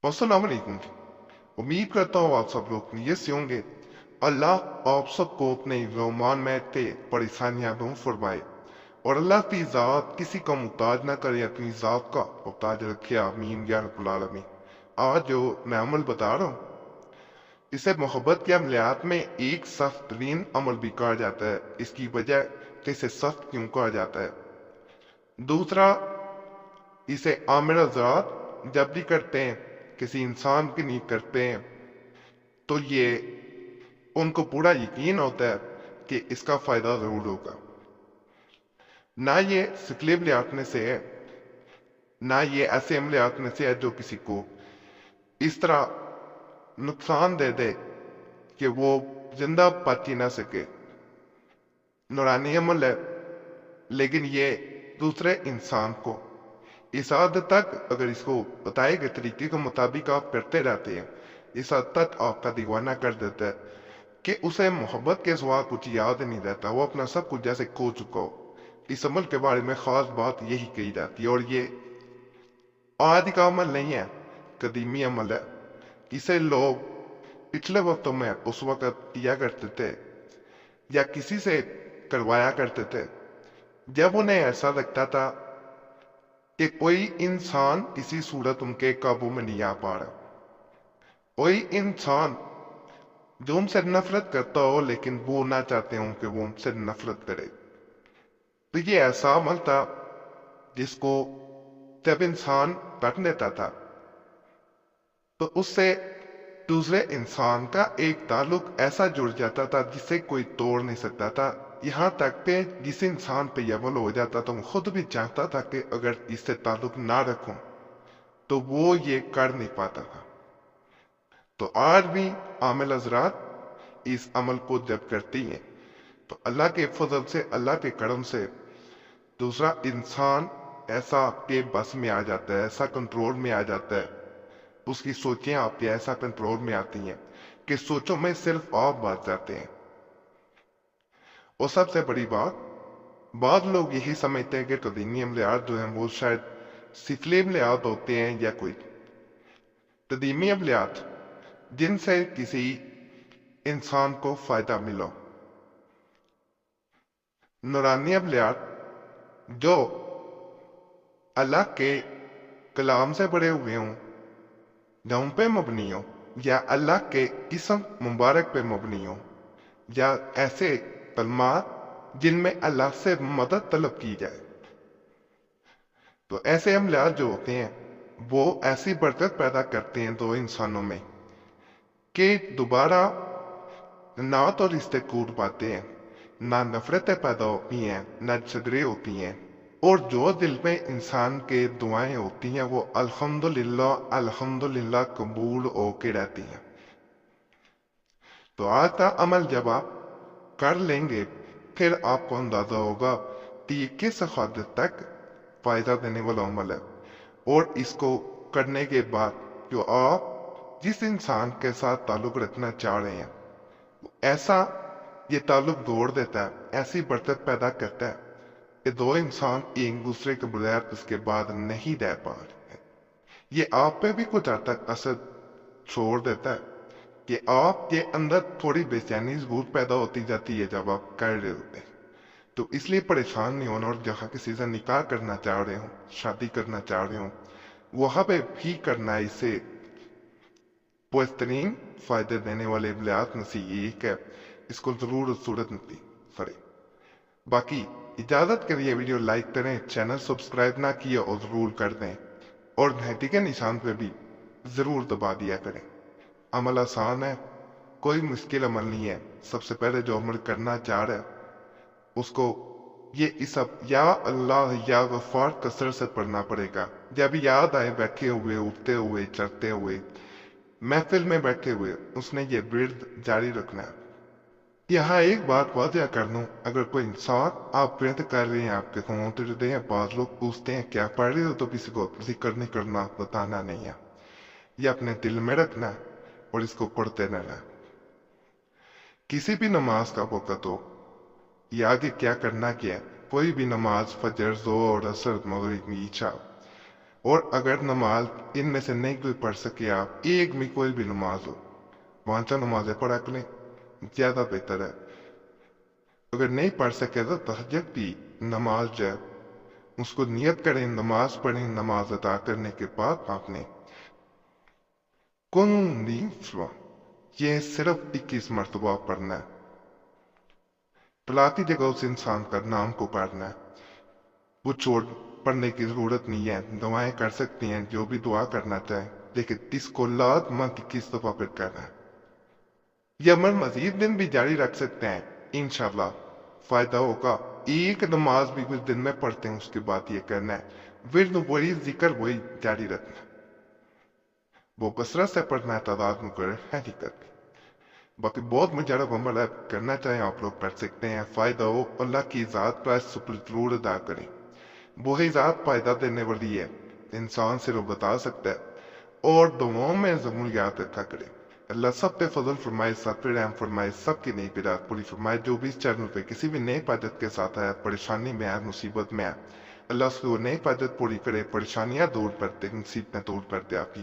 अस्सलाम वालेकुम। उम्मीद करता हूँ आप सब लोग खैरियत से होंगे। अल्लाह आप सबको अपने रहमान में थे परेशानियां दूर फरमाए और अल्लाह की ज़ात किसी का मुहताज ना करे, अपनी ज़ात का मुहताज रखे। आमीन या रब्बुल आलमीन। आज जो मैं अमल बता रहा हूँ इसे मोहब्बत के अमलियात में एक सख्त तरीन अमल भी कहा जाता है। इसकी वजह कि इसे सख्त क्यों कहा जाता है। दूसरा, इसे आमिर हज़रात जब भी करते हैं, किसी इंसान के लिए करते हैं, तो ये उनको पूरा यकीन होता है कि इसका फायदा जरूर होगा। ना ये सिकले अमलियात से है, ना ये ऐसे अमलियात में से है जो किसी को इस तरह नुकसान दे दे कि वो जिंदा बच ही ना सके। नूरानी अमल है, लेकिन ये दूसरे इंसान को इस हद तक अगर इसको बताए गए तरीके के मुताबिक आप करते रहते हैं, इस हद तक आपका दीवाना कर देता है कि उसे मोहब्बत के सिवा कुछ याद नहीं रहता। वो अपना सब कुछ जैसे खो चुका हो। इस अमल के बारे में खास बात यही कही जाती है, और ये आज का अमल नहीं है, कदीमी अमल है। इसे लोग पिछले वक्तों में उस वक्त किया करते थे या किसी से करवाया करते थे जब उन्हें ऐसा लगता था कि कोई इंसान किसी सूरत उनके काबू में नहीं आ पा रहा। कोई इंसान जो उनसे नफरत करता हो लेकिन वो ना चाहते हो कि वो उनसे नफरत करे। तो ये ऐसा अमल था जिसको जब इंसान कर लेता था तो उससे दूसरे इंसान का एक ताल्लुक ऐसा जुड़ जाता था जिसे कोई तोड़ नहीं सकता था। यहाँ तक कि जिस इंसान पे यह अमल हो जाता था वो खुद भी चाहता था कि अगर इससे ताल्लुक ना रखूं तो वो ये कर नहीं पाता था। तो आज भी आमिल हजरात इस अमल को जब करती हैं तो अल्लाह के फजल से, अल्लाह के करम से दूसरा इंसान ऐसा आपके बस में आ जाता है, ऐसा कंट्रोल में आ जाता है। उसकी सोचें आपके ऐसा कंट्रोल में आती हैं कि सोचों में सिर्फ आप बच जाते हैं। और सबसे बड़ी बात, बाद लोग यही समझते हैं कि कदीमी अमलियात जो हैं वो शायद सिफली अमलियात होते हैं या कोई कदीमी अमलियात जिनसे किसी इंसान को फायदा मिलो। नूरानी अमलियात जो अल्लाह के कलाम से बड़े हुए हों या उन पे मबनी हो, या अल्लाह के किस्म मुबारक पे मबनी हो, या ऐसे कलमात जिनमें अल्लाह से मदद तलब की जाए। तो ऐसे अमलियात जो होते हैं वो ऐसी बरकत पैदा करते हैं दो इंसानों में कि दोबारा ना तो रिश्ते कूट पाते हैं, ना नफरतें पैदा होती हैं, ना झगड़े होती हैं, और जो दिल में इंसान के दुआएं होती हैं वो अल्हम्दुलिल्लाह अल्हम्दुलिल्लाह कबूल होके रहती हैं। तो आज का अमल जब आप कर लेंगे फिर आपको अंदाजा होगा कि ये किस हद तक फायदा देने वाला अमल है। और इसको करने के बाद जो आप जिस इंसान के साथ ताल्लुक रखना चाह रहे हैं ऐसा ये ताल्लुक जोड़ देता है, ऐसी बरकत पैदा करता है कि दो इंसान एक दूसरे के बगैर उसके बाद नहीं रह पा रहे। ये आप पे भी कुछ हद तक असर छोड़ देता है कि आपके अंदर थोड़ी बेचैनी जरूर पैदा होती जाती है जब आप कर रहे होते हैं। तो इसलिए परेशान नहीं होना, और जहाँ किसी से निकाह करना चाह रहे हो, शादी करना चाह रहे हो, वहां पे भी करना है इसे बेहतरीन फायदे देने वाले अमलियात में से एक है। इसको जरूर सूरत नती फरे। बाकी इजाजत के लिए वीडियो लाइक करें, चैनल सब्सक्राइब ना किया और जरूर कर दें, और घंटी के निशान पे भी जरूर दबा दिया करें। अमल आसान है, कोई मुश्किल अमल नहीं है। सबसे पहले जो अमल करना चाह रहा है उसको ये इस या अल्लाह या गफ्फार कसरत से पढ़ना पड़ेगा। जब याद आए बैठे हुए, उठते हुए, चलते हुए, महफिल में बैठे हुए, उसने ये विर्द जारी रखना है। यहाँ एक बात वाज़ह कर लूं, अगर कोई इंसान आप विर्द कर रहे हैं, आपके हों तो रहे हैं, बाद लोग पूछते हैं क्या पढ़ रहे हो, तो किसी को जिक्र नहीं करना, बताना नहीं है। ये अपने दिल में रखना है और इसको पढ़ते रहना है। किसी भी नमाज का वक़्त हो या आगे क्या करना क्या है, कोई भी नमाज, फजर, ज़ोहर, असर, मगरिब, ईशा, اور اگر نماز ان میں سے نہیں کوئی پڑھ سکے آپ، ایک بھی کوئی بھی نماز ہو، وہاں نمازیں پڑھا کریں، زیادہ بہتر ہے۔ اگر نہیں پڑھ سکے تو تہجد کی نماز جو ہے اس کو نیت کریں، نماز پڑھیں، نماز ادا کرنے کے بعد آپ نے یہ صرف 21 مرتبہ پڑھنا ہے۔ پلاتی جگہ اس انسان کا نام کو پڑھنا ہے، وہ چھوڑ پڑھنے کی ضرورت نہیں ہے، دعائیں کر سکتی ہیں جو بھی دعا کرنا چاہیں، لیکن اس کو لازماً 21 دفعہ پھر کرنا ہے۔ یہ عمل مزید دن بھی جاری رکھ سکتے ہیں، انشاءاللہ فائدہ ہوگا۔ ایک نماز بھی کچھ دن میں پڑھتے ہیں، اس کے بعد یہ کرنا ہے، ورد وہی ذکر وہی جاری رکھنا ہے، وہ کثرت سے پڑھنا ہے، تعداد مقرر ہے نہیں کرتی۔ باقی بہت مجرب عمل ہے، کرنا چاہیں آپ لوگ کر سکتے ہیں، فائدہ ہو اللہ کی ذات کا شکر ضرور ادا کریں، وہی ذات فائدہ دینے والی ہے، انسان سے وہ بتا سکتا ہے، اور دعاؤں میں ضرور یاد رکھا کریں۔ اللہ سب پہ فضل فرمائے، سب پہ رحم فرمائے، سب کی نئی برات پوری فرمائے۔ جو بھی اس چینل پہ کسی بھی نئی حاجت کے ساتھ ہے، پریشانی میں ہے، مصیبت میں ہے، اللہ اس کو نئی حاجت پوری کرے، پریشانیاں دور کر دے، مصیبتیں دور کر دے آپ کی۔